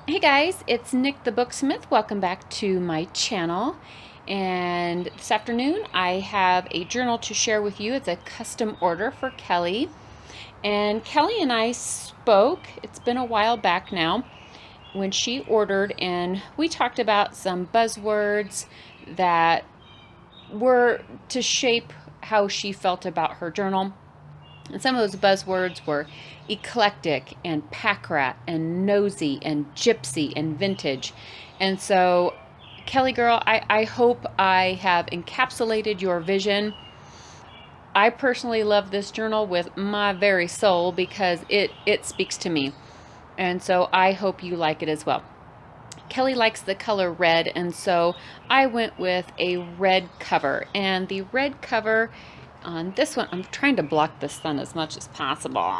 Hey guys, it's Nick the Booksmith. Welcome back to my channel. And this afternoon I have a journal to share with you. It's a custom order for Kelly. And Kelly and I spoke, it's been a while back now, when she ordered, and we talked about some buzzwords that were to shape how she felt about her journal. And some of those buzzwords were eclectic and Packrat and nosy and gypsy and vintage. And so, Kelly girl, I hope I have encapsulated your vision. I personally love this journal with my very soul because it speaks to me. And so I hope you like it as well. Kelly likes the color red, and so I went with a red cover. And the red cover on this one, I'm trying to block the sun as much as possible.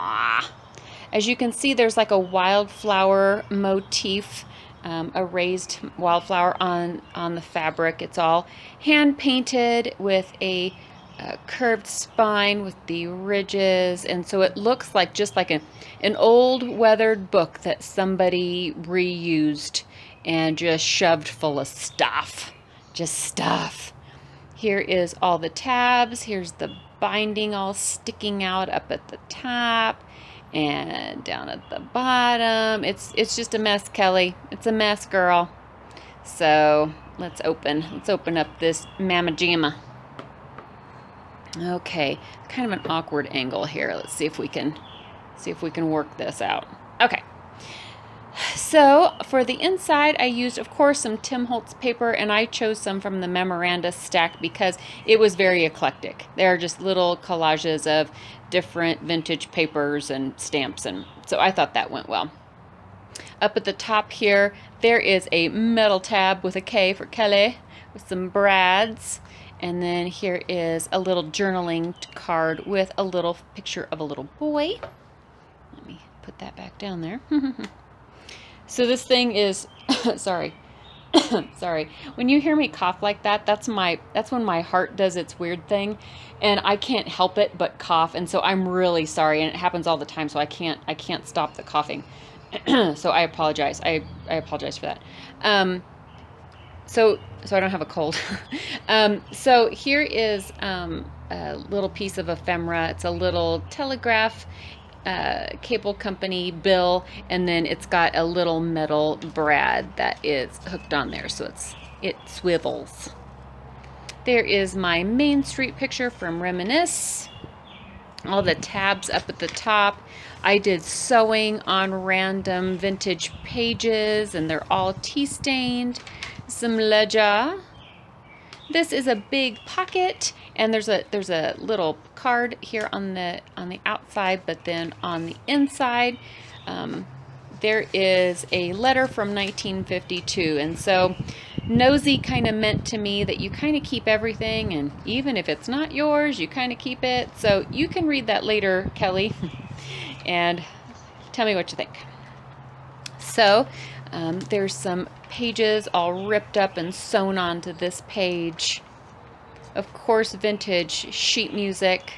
As you can see, there's like a wildflower motif, a raised wildflower on the fabric. It's all hand painted with a curved spine with the ridges, and so it looks like just like an old weathered book that somebody reused and just shoved full of stuff. Just stuff. Here is all the tabs. Here's the binding all sticking out up at the top and down at the bottom. It's just a mess, Kelly. It's a mess, girl. So let's open up this mamma jamma. Okay, kind of an awkward angle here. Let's see if we can work this out. Okay. So for the inside, I used, of course, some Tim Holtz paper, and I chose some from the memoranda stack because it was very eclectic. There are just little collages of different vintage papers and stamps, and so I thought that went well. Up at the top here, there is a metal tab with a K for Kelly with some brads. And then here is a little journaling card with a little picture of a little boy. Let me put that back down there. So this thing is, sorry, sorry. When you hear me cough like that, that's when my heart does its weird thing, and I can't help it but cough. And so I'm really sorry, and it happens all the time. So I can't stop the coughing. So I apologize. I apologize for that. So I don't have a cold. So here is a little piece of ephemera. It's a little telegraph cable company bill, and then it's got a little metal brad that is hooked on there, so it swivels. There is my Main Street picture from Reminisce. All the tabs up at the top. I did sewing on random vintage pages, and they're all tea stained. Some ledger. This is a big pocket, and there's a little card here on the outside, but then on the inside there is a letter from 1952. And so nosy kind of meant to me that you kind of keep everything, and even if it's not yours, you kind of keep it. So you can read that later, Kelly, and tell me what you think. So there's some pages all ripped up and sewn onto this page. Of course, vintage sheet music.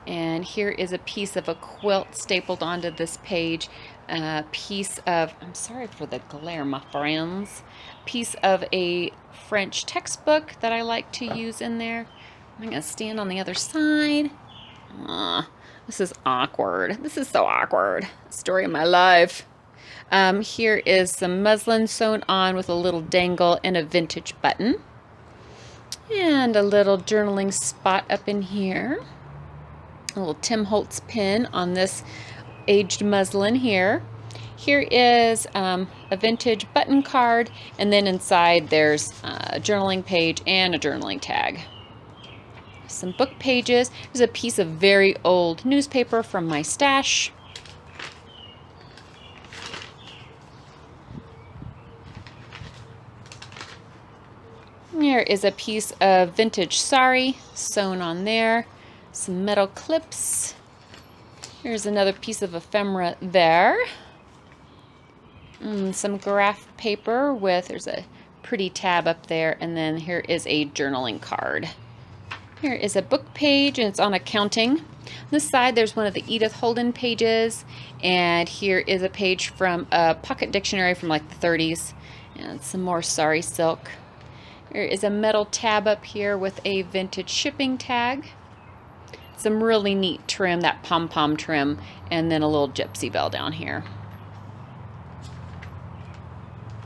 And here is a piece of a quilt stapled onto this page. A piece of, I'm sorry for the glare, my friends, piece of a French textbook that I like to use in there. I'm going to stand on the other side. This is awkward. This is so awkward. Story of my life. Here is some muslin sewn on with a little dangle and a vintage button. And a little journaling spot up in here. A little Tim Holtz pin on this aged muslin here. Here is a vintage button card, and then inside there's a journaling page and a journaling tag. Some book pages. There's a piece of very old newspaper from my stash. There is a piece of vintage sari sewn on there. Some metal clips. Here's another piece of ephemera there. Some graph paper with, there's a pretty tab up there, and then here is a journaling card. Here is a book page, and it's on accounting. On this side, there's one of the Edith Holden pages, and here is a page from a pocket dictionary from like the 30s, and some more Sari silk. There is a metal tab up here with a vintage shipping tag. Some really neat trim, that pom-pom trim, and then a little gypsy bell down here.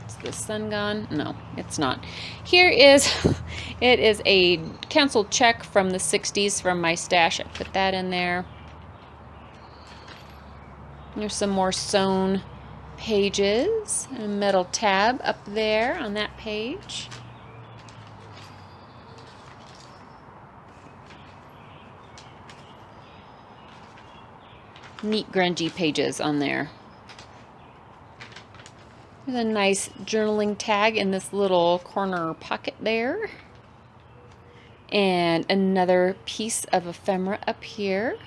Is the sun gone? No, it's not. Here is, it is a canceled check from the 60s from my stash. I put that in there. There's some more sewn pages, and a metal tab up there on that page. Neat grungy pages on there. There's a nice journaling tag in this little corner pocket there. And another piece of ephemera up here.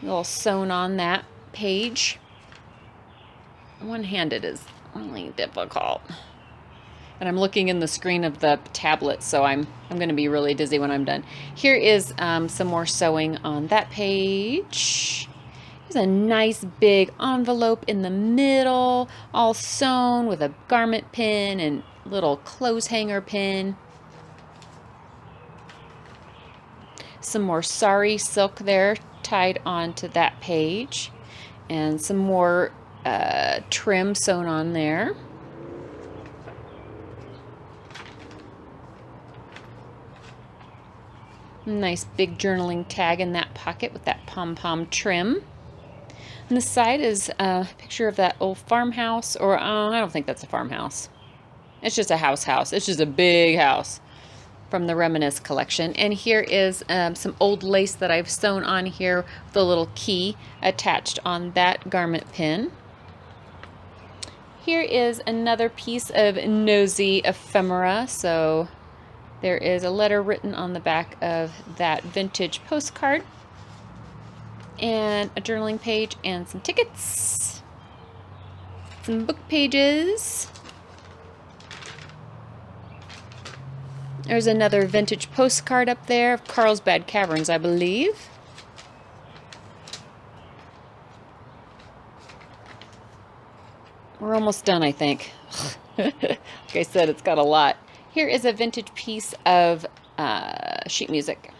A little sewn on that page. One-handed is really difficult. And I'm looking in the screen of the tablet, so I'm going to be really dizzy when I'm done. Here is some more sewing on that page. There's a nice big envelope in the middle, all sewn with a garment pin and little clothes hanger pin. Some more Sari silk there tied onto that page, and some more trim sewn on there. Nice big journaling tag in that pocket with that pom-pom trim. On this side is a picture of that old farmhouse, or I don't think that's a farmhouse. It's just a house. It's just a big house from the Reminisce collection. And here is some old lace that I've sewn on here with a little key attached on that garment pin. Here is another piece of nosy ephemera. So there is a letter written on the back of that vintage postcard, and a journaling page, and some tickets, some book pages. There's another vintage postcard up there of Carlsbad Caverns, I believe. We're almost done, I think. Like I said, it's got a lot. Here is a vintage piece of sheet music.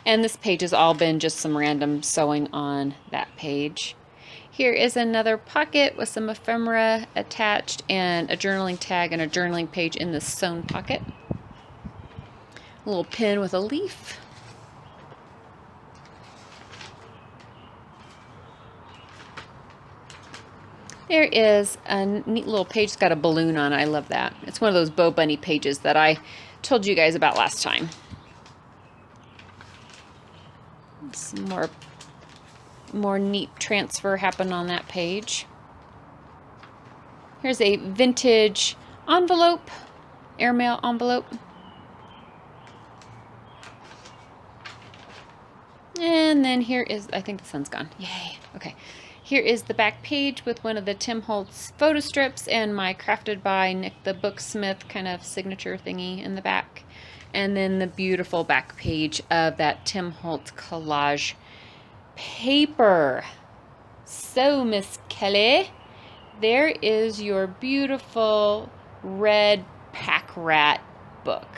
And this page has all been just some random sewing on that page. Here is another pocket with some ephemera attached, and a journaling tag and a journaling page in this sewn pocket. A little pin with a leaf. There is a neat little page. It's got a balloon on it. I love that. It's one of those Bo Bunny pages that I told you guys about last time. Some more neat transfer happened on that page. Here's a vintage envelope, airmail envelope. And then here is, I think the sun's gone. Yay. Okay. Here is the back page with one of the Tim Holtz photo strips and my Crafted by Nick the Booksmith kind of signature thingy in the back. And then the beautiful back page of that Tim Holtz collage paper. So, Miss Kelly, there is your beautiful red Packrat book.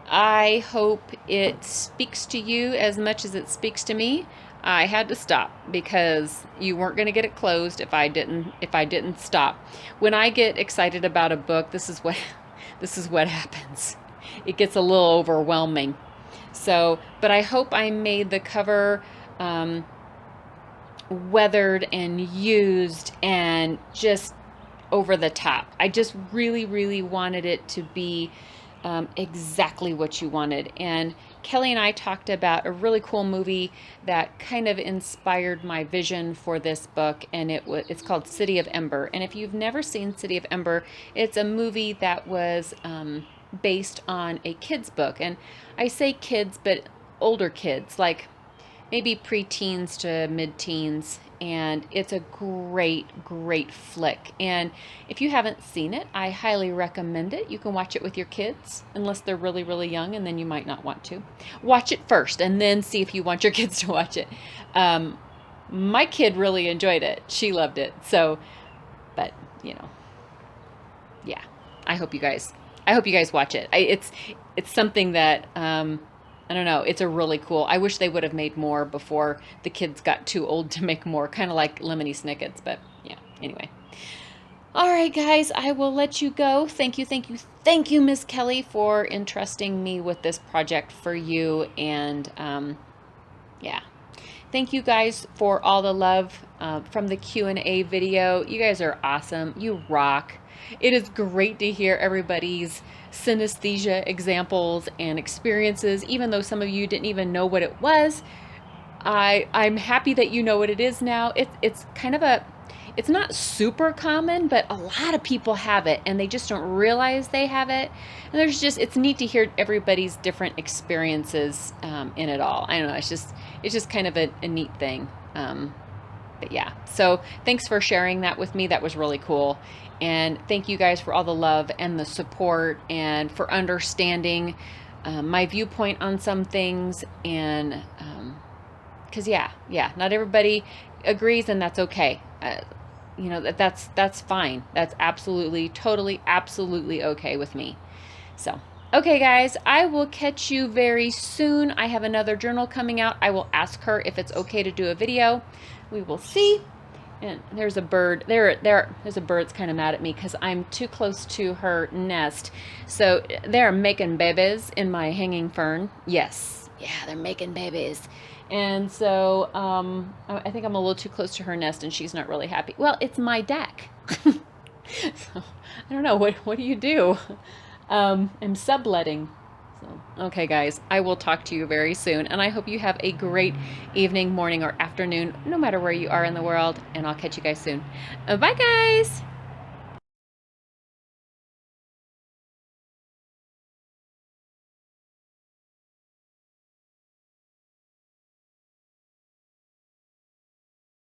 I hope it speaks to you as much as it speaks to me. I had to stop because you weren't going to get it closed if I didn't stop. When I get excited about a book, this is what happens. It gets a little overwhelming. So, but I hope I made the cover weathered and used and just over the top. I just really, really wanted it to be exactly what you wanted. And Kelly and I talked about a really cool movie that kind of inspired my vision for this book, and it's called City of Ember. And if you've never seen City of Ember, it's a movie that was based on a kid's book. And I say kids, but older kids, like maybe preteens to mid-teens, and it's a great flick. And if you haven't seen it, I highly recommend it. You can watch it with your kids, unless they're really young, and then you might not want to. Watch it first, and then see if you want your kids to watch it. My kid really enjoyed it. She loved it. So, but yeah. I hope you guys watch it. It's something that I don't know. It's a really cool. I wish they would have made more before the kids got too old to make more, kind of like Lemony Snickets. But yeah, anyway. All right, guys, I will let you go. Thank you, Miss Kelly, for entrusting me with this project for you. And yeah, thank you guys for all the love from the Q&A video. You guys are awesome. You rock. It is great to hear everybody's synesthesia examples and experiences, even though some of you didn't even know what it was. I'm happy that you know what it is now. It's kind of it's not super common, but a lot of people have it and they just don't realize they have it. And it's neat to hear everybody's different experiences in it all. I don't know, it's just kind of a neat thing. But yeah, so thanks for sharing that with me. That was really cool. And thank you guys for all the love and the support and for understanding my viewpoint on some things. And because yeah, not everybody agrees, and that's okay. That's fine. That's absolutely, totally, absolutely okay with me. So, okay, guys, I will catch you very soon. I have another journal coming out. I will ask her if it's okay to do a video. We will see. And there's a bird. There's a bird that's kind of mad at me because I'm too close to her nest. So they're making babies in my hanging fern. Yes, yeah, they're making babies. And so I think I'm a little too close to her nest, and she's not really happy. Well, it's my deck. So I don't know. What do you do? I'm subletting. So, okay, guys, I will talk to you very soon, and I hope you have a great evening, morning, or afternoon, no matter where you are in the world, and I'll catch you guys soon. Bye, guys!